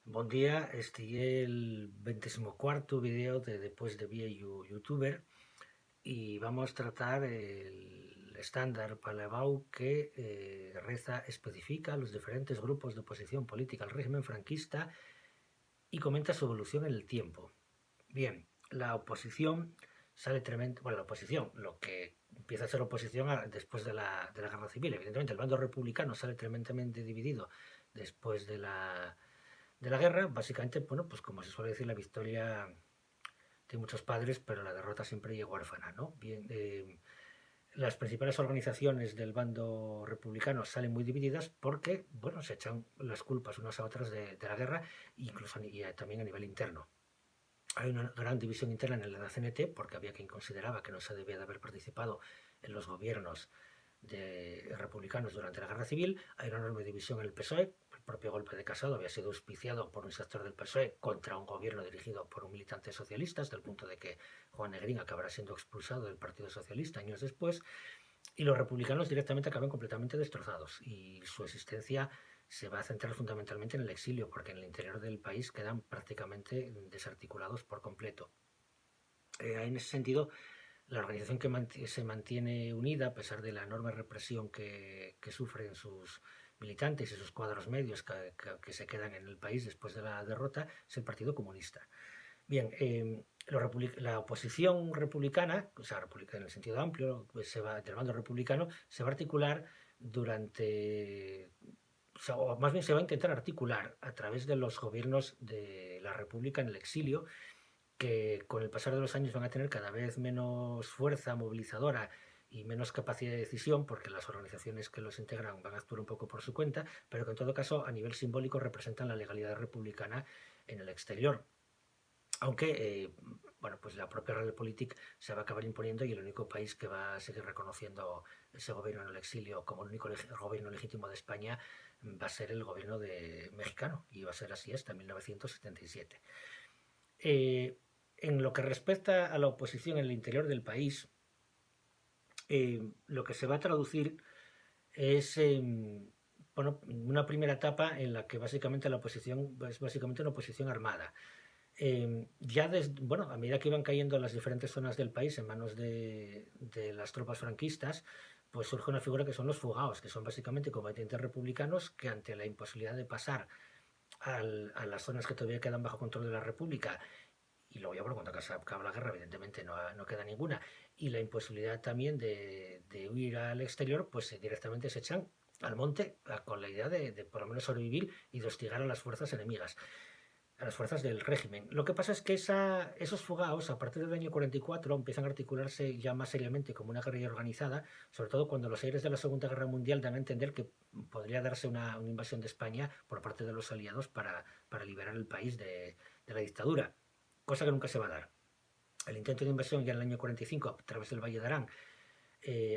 Bon día, este é el 24º vídeo de Después de Viejo Youtuber y vamos a tratar el estándar Palabau que reza, especifica los diferentes grupos de oposición política al régimen franquista y comenta su evolución en el tiempo. Bien, la oposición sale tremendo, bueno, la oposición, lo que empieza a ser oposición después de la guerra civil. Evidentemente, el bando republicano sale tremendamente dividido después de la guerra. Básicamente, bueno, pues como se suele decir, la victoria tiene muchos padres, pero la derrota siempre llega huérfana, ¿no? Bien, las principales organizaciones del bando republicano salen muy divididas porque, bueno, se echan las culpas unas a otras de la guerra, incluso también a nivel interno. Hay una gran división interna en la CNT porque había quien consideraba que no se debía de haber participado en los gobiernos de republicanos durante la guerra civil. Hay una enorme división en el PSOE. El propio golpe de Casado había sido auspiciado por un sector del PSOE contra un gobierno dirigido por un militante socialista, hasta el punto de que Juan Negrín acabará siendo expulsado del Partido Socialista años después, y los republicanos directamente acaban completamente destrozados y su existencia se va a centrar fundamentalmente en el exilio, porque en el interior del país quedan prácticamente desarticulados por completo. En ese sentido, la organización que se mantiene unida a pesar de la enorme represión que sufren sus militantes y sus cuadros medios que se quedan en el país después de la derrota es el Partido Comunista. Bien, la oposición republicana, o sea, en el sentido amplio, pues del bando republicano, se va a articular o más bien se va a intentar articular a través de los gobiernos de la República en el exilio, que con el pasar de los años van a tener cada vez menos fuerza movilizadora y menos capacidad de decisión, porque las organizaciones que los integran van a actuar un poco por su cuenta, pero que en todo caso a nivel simbólico representan la legalidad republicana en el exterior. Aunque, bueno, pues la propia Realpolitik se va a acabar imponiendo y el único país que va a seguir reconociendo ese gobierno en el exilio como el único gobierno legítimo de España va a ser el gobierno mexicano, y va a ser así hasta 1977. En lo que respecta a la oposición en el interior del país, lo que se va a traducir es bueno, una primera etapa en la que básicamente la oposición es básicamente una oposición armada. Bueno, a medida que iban cayendo las diferentes zonas del país en manos de las tropas franquistas, pues surge una figura que son los fugaos, que son básicamente combatientes republicanos que ante la imposibilidad de pasar a las zonas que todavía quedan bajo control de la República, y luego ya, bueno, cuando acaba la guerra, evidentemente no queda ninguna, y la imposibilidad también de huir al exterior, pues directamente se echan al monte con la idea de por lo menos sobrevivir y de hostigar a las fuerzas enemigas, a las fuerzas del régimen. Lo que pasa es que esos fugaos, a partir del año 44, empiezan a articularse ya más seriamente como una guerrilla organizada, sobre todo cuando los aires de la Segunda Guerra Mundial dan a entender que podría darse una invasión de España por parte de los aliados para liberar el país de la dictadura, cosa que nunca se va a dar. El intento de invasión ya en el año 45 a través del Valle de Arán,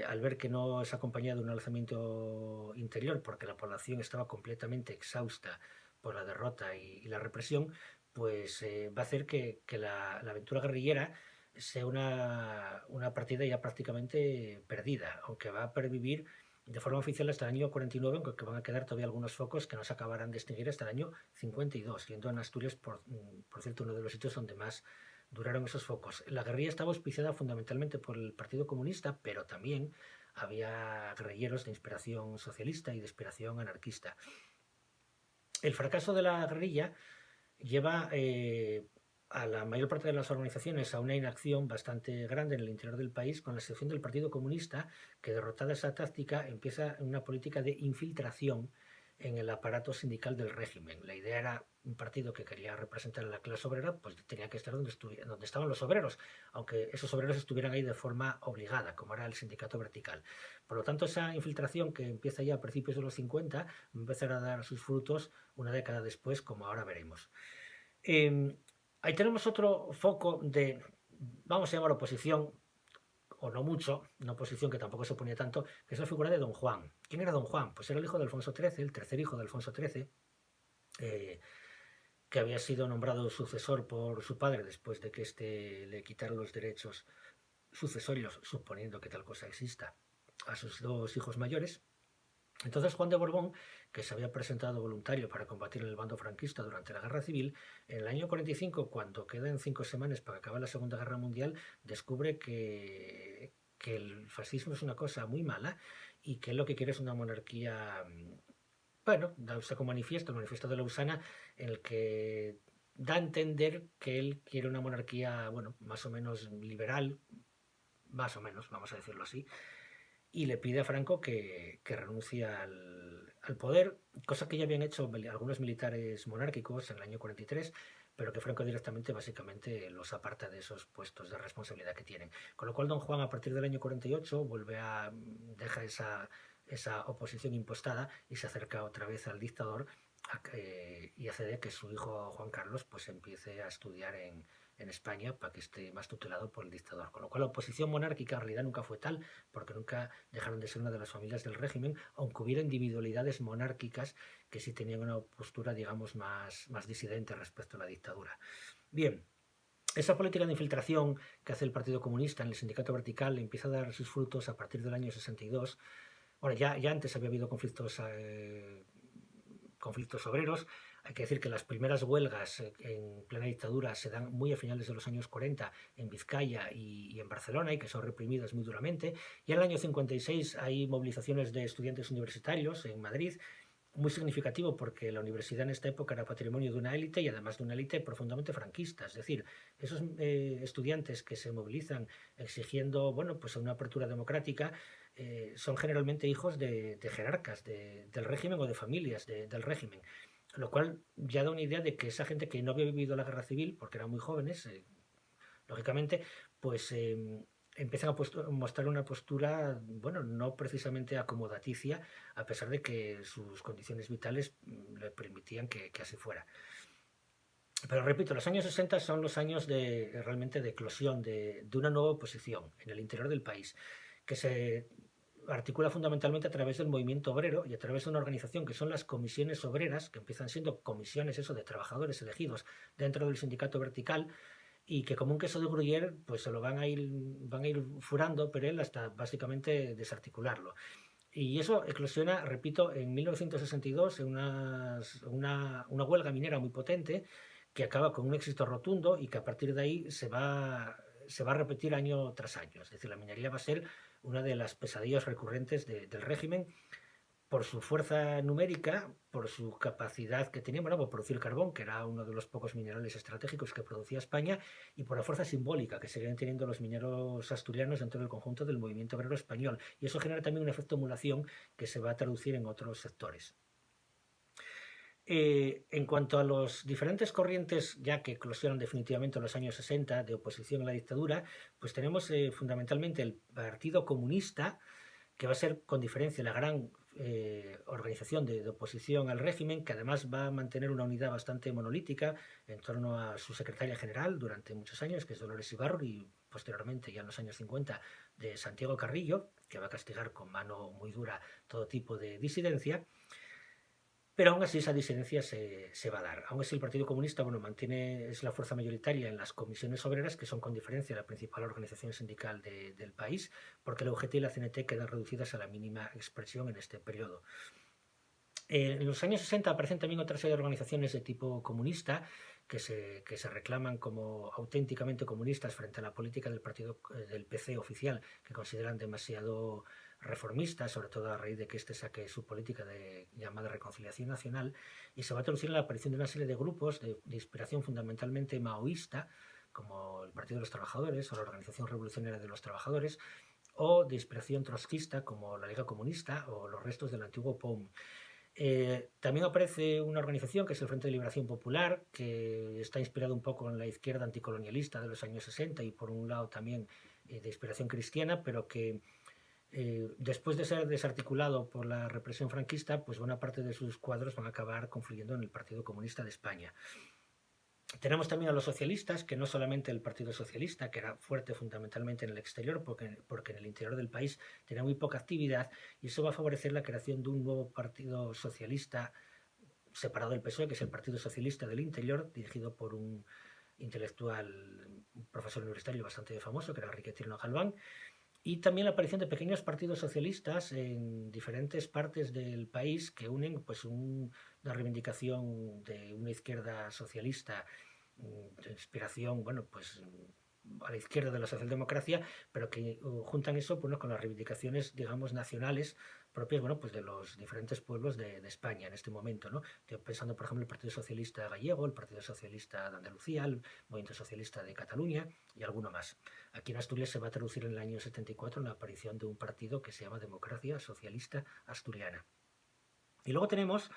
al ver que no es acompañado de un alzamiento interior porque la población estaba completamente exhausta por la derrota y la represión, pues va a hacer que la aventura guerrillera sea una partida ya prácticamente perdida, aunque va a pervivir de forma oficial hasta el año 49, aunque van a quedar todavía algunos focos que no se acabarán de extinguir hasta el año 52, siendo en Asturias, por cierto, uno de los sitios donde más duraron esos focos. La guerrilla estaba auspiciada fundamentalmente por el Partido Comunista, pero también había guerrilleros de inspiración socialista y de inspiración anarquista. El fracaso de la guerrilla lleva a la mayor parte de las organizaciones a una inacción bastante grande en el interior del país, con la excepción del Partido Comunista, que derrotada esa táctica empieza una política de infiltración en el aparato sindical del régimen. La idea era un partido que quería representar a la clase obrera, pues tenía que estar donde estaban los obreros, aunque esos obreros estuvieran ahí de forma obligada, como era el sindicato vertical. Por lo tanto, esa infiltración que empieza ya a principios de los 50 va a empezar a dar sus frutos una década después, como ahora veremos. Ahí tenemos otro foco de, vamos a llamar oposición, o no mucho, una oposición que tampoco se oponía tanto, que es la figura de Don Juan. ¿Quién era Don Juan? Pues era el hijo de Alfonso XIII, el tercer hijo de Alfonso XIII, que había sido nombrado sucesor por su padre después de que éste le quitara los derechos sucesorios, suponiendo que tal cosa exista, a sus dos hijos mayores. Entonces Juan de Borbón que se había presentado voluntario para combatir en el bando franquista durante la Guerra Civil, en el año 45, cuando quedan 5 semanas para acabar la Segunda Guerra Mundial, descubre que el fascismo es una cosa muy mala y que lo que quiere es una monarquía, bueno, saca un manifiesto, el manifiesto de Lausana, en el que da a entender que él quiere una monarquía, bueno, más o menos liberal, más o menos, vamos a decirlo así, y le pide a Franco que renuncie al poder, cosa que ya habían hecho algunos militares monárquicos en el año 43, pero que Franco directamente, básicamente, los aparta de esos puestos de responsabilidad que tienen. Con lo cual, don Juan, a partir del año 48, deja esa oposición impostada y se acerca otra vez al dictador y hace de que su hijo Juan Carlos pues empiece a estudiar en España para que esté más tutelado por el dictador. Con lo cual la oposición monárquica en realidad nunca fue tal, porque nunca dejaron de ser una de las familias del régimen, aunque hubiera individualidades monárquicas que sí tenían una postura, digamos, más disidente respecto a la dictadura. Bien, esa política de infiltración que hace el Partido Comunista en el sindicato vertical empieza a dar sus frutos a partir del año 62. Bueno, ya antes había habido conflictos obreros. Hay que decir que las primeras huelgas en plena dictadura se dan muy a finales de los años 40 en Vizcaya y en Barcelona, y que son reprimidas muy duramente. Y en el año 56 hay movilizaciones de estudiantes universitarios en Madrid, muy significativo porque la universidad en esta época era patrimonio de una élite, y además de una élite profundamente franquista. Es decir, esos estudiantes que se movilizan exigiendo, bueno, pues una apertura democrática, son generalmente hijos de jerarcas del régimen o de familias del régimen, lo cual ya da una idea de que esa gente que no había vivido la guerra civil, porque eran muy jóvenes, lógicamente, pues empiezan a mostrar una postura, bueno, no precisamente acomodaticia, a pesar de que sus condiciones vitales le permitían que así fuera. Pero repito, los años 60 son los años realmente de eclosión de una nueva oposición en el interior del país, que se articula fundamentalmente a través del movimiento obrero y a través de una organización que son las comisiones obreras, que empiezan siendo comisiones de trabajadores elegidos dentro del sindicato vertical, y que como un queso de Gruyère pues se lo van a ir furando, pero él hasta básicamente desarticularlo. Y eso eclosiona, repito, en 1962 en una huelga minera muy potente, que acaba con un éxito rotundo y que a partir de ahí se va a repetir año tras año. Es decir, la minería va a ser una de las pesadillas recurrentes del régimen, por su fuerza numérica, por su capacidad que tenía, bueno, por producir carbón, que era uno de los pocos minerales estratégicos que producía España, y por la fuerza simbólica que seguían teniendo los mineros asturianos dentro del conjunto del movimiento obrero español. Y eso genera también un efecto emulación que se va a traducir en otros sectores. En cuanto a los diferentes corrientes ya que eclosionan definitivamente en los años 60 de oposición a la dictadura, pues tenemos fundamentalmente el Partido Comunista, que va a ser con diferencia la gran organización de oposición al régimen, que además va a mantener una unidad bastante monolítica en torno a su secretaria general durante muchos años, que es Dolores Ibarro, y posteriormente, ya en los años 50, de Santiago Carrillo, que va a castigar con mano muy dura todo tipo de disidencia. Pero aún así esa disidencia se va a dar. Aún así el Partido Comunista, bueno, es la fuerza mayoritaria en las comisiones obreras, que son con diferencia la principal organización sindical del país, porque la UGT y la CNT quedan reducidas a la mínima expresión en este periodo. En los años 60 aparecen también otra serie de organizaciones de tipo comunista que se reclaman como auténticamente comunistas frente a la política del PC oficial, que consideran demasiado reformista, sobre todo a raíz de que este saque su política llamada Reconciliación Nacional, y se va a traducir en la aparición de una serie de grupos de inspiración fundamentalmente maoísta, como el Partido de los Trabajadores o la Organización Revolucionaria de los Trabajadores, o de inspiración trotskista, como la Liga Comunista o los restos del antiguo POUM. También aparece una organización que es el Frente de Liberación Popular, que está inspirado un poco en la izquierda anticolonialista de los años 60 y por un lado también de inspiración cristiana, pero que después de ser desarticulado por la represión franquista, pues buena parte de sus cuadros van a acabar confluyendo en el Partido Comunista de España. Tenemos también a los socialistas, que no solamente el Partido Socialista, que era fuerte fundamentalmente en el exterior, porque en el interior del país tenía muy poca actividad, y eso va a favorecer la creación de un nuevo partido socialista separado del PSOE, que es el Partido Socialista del Interior, dirigido por un intelectual, un profesor universitario bastante famoso, que era Enrique Tirno Galván, y también la aparición de pequeños partidos socialistas en diferentes partes del país que unen pues una reivindicación de una izquierda socialista de inspiración, bueno, pues a la izquierda de la socialdemocracia, pero que juntan eso bueno, con las reivindicaciones, digamos, nacionales propias, bueno, pues de los diferentes pueblos de España en este momento, ¿no? Estoy pensando, por ejemplo, el Partido Socialista Gallego, el Partido Socialista de Andalucía, el Movimiento Socialista de Cataluña y alguno más. Aquí en Asturias se va a traducir en el año 74 en la aparición de un partido que se llama Democracia Socialista Asturiana. Y luego tenemos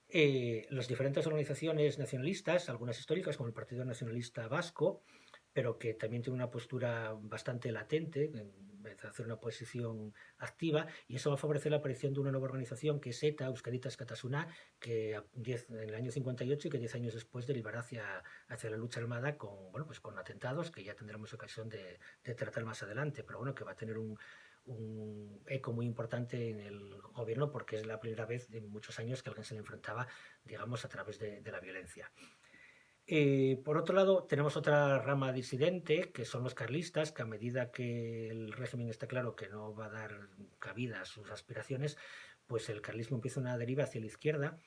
las diferentes organizaciones nacionalistas, algunas históricas como el Partido Nacionalista Vasco, pero que también tiene una postura bastante latente, en vez de hacer una posición activa, y eso va a favorecer la aparición de una nueva organización que es ETA, Euskaditas Batasuna, que en el año 58 y que 10 años después derivará hacia la lucha armada con, bueno, pues con atentados que ya tendremos ocasión de tratar más adelante, pero bueno, que va a tener un eco muy importante en el gobierno porque es la primera vez en muchos años que alguien se le enfrentaba, digamos, a través de la violencia. Por otro lado, tenemos otra rama disidente, que son los carlistas, que a medida que el régimen está claro que no va a dar cabida a sus aspiraciones, pues el carlismo empieza una deriva hacia la izquierda,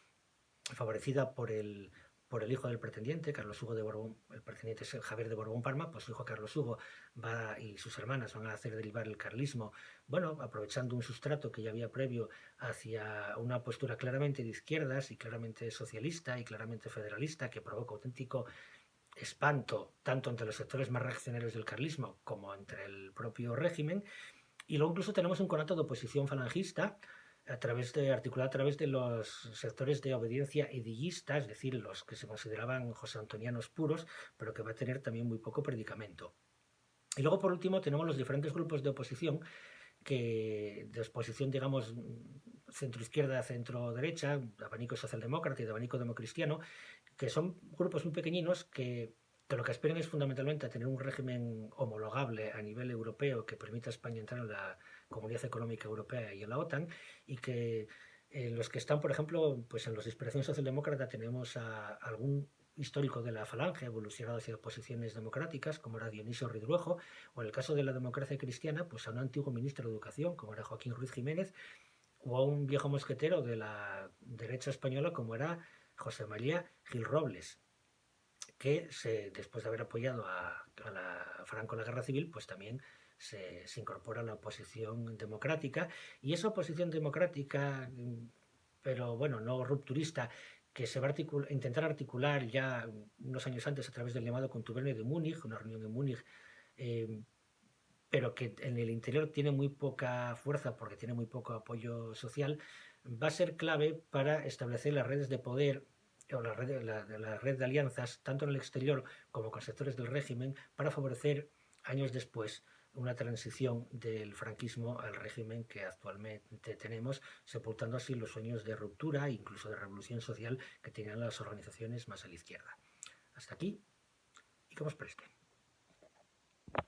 favorecida por el hijo del pretendiente, Carlos Hugo de Borbón. El pretendiente es Javier de Borbón Parma, pues su hijo Carlos Hugo y sus hermanas van a hacer derivar el carlismo, bueno, aprovechando un sustrato que ya había previo hacia una postura claramente de izquierdas y claramente socialista y claramente federalista, que provoca auténtico espanto tanto entre los sectores más reaccionarios del carlismo como entre el propio régimen. Y luego incluso tenemos un conato de oposición falangista articulado a través de los sectores de obediencia edillista, es decir, los que se consideraban josé antonianos puros, pero que va a tener también muy poco predicamento. Y luego, por último, tenemos los diferentes grupos de oposición, de exposición, digamos, centro-izquierda, centro-derecha, de abanico socialdemócrata y de abanico democristiano, que son grupos muy pequeñinos que lo que aspiran es fundamentalmente a tener un régimen homologable a nivel europeo que permita a España entrar en la Comunidad Económica Europea y en la OTAN, y que los que están, por ejemplo, pues en los de inspiración socialdemócrata tenemos a algún histórico de la Falange evolucionado hacia posiciones democráticas, como era Dionisio Ridruejo, o en el caso de la democracia cristiana, pues a un antiguo ministro de Educación, como era Joaquín Ruiz Jiménez, o a un viejo mosquetero de la derecha española, como era José María Gil Robles, que después de haber apoyado a Franco en la Guerra Civil, pues también se incorpora a la oposición democrática, y esa oposición democrática, pero bueno, no rupturista, que se va a intentar articular ya unos años antes a través del llamado Contubernio de Múnich, una reunión en Múnich, eh, pero que en el interior tiene muy poca fuerza porque tiene muy poco apoyo social, va a ser clave para establecer las redes de poder o la red de alianzas, tanto en el exterior como con sectores del régimen, para favorecer años después una transición del franquismo al régimen que actualmente tenemos, sepultando así los sueños de ruptura e incluso de revolución social que tenían las organizaciones más a la izquierda. Hasta aquí y que os preste.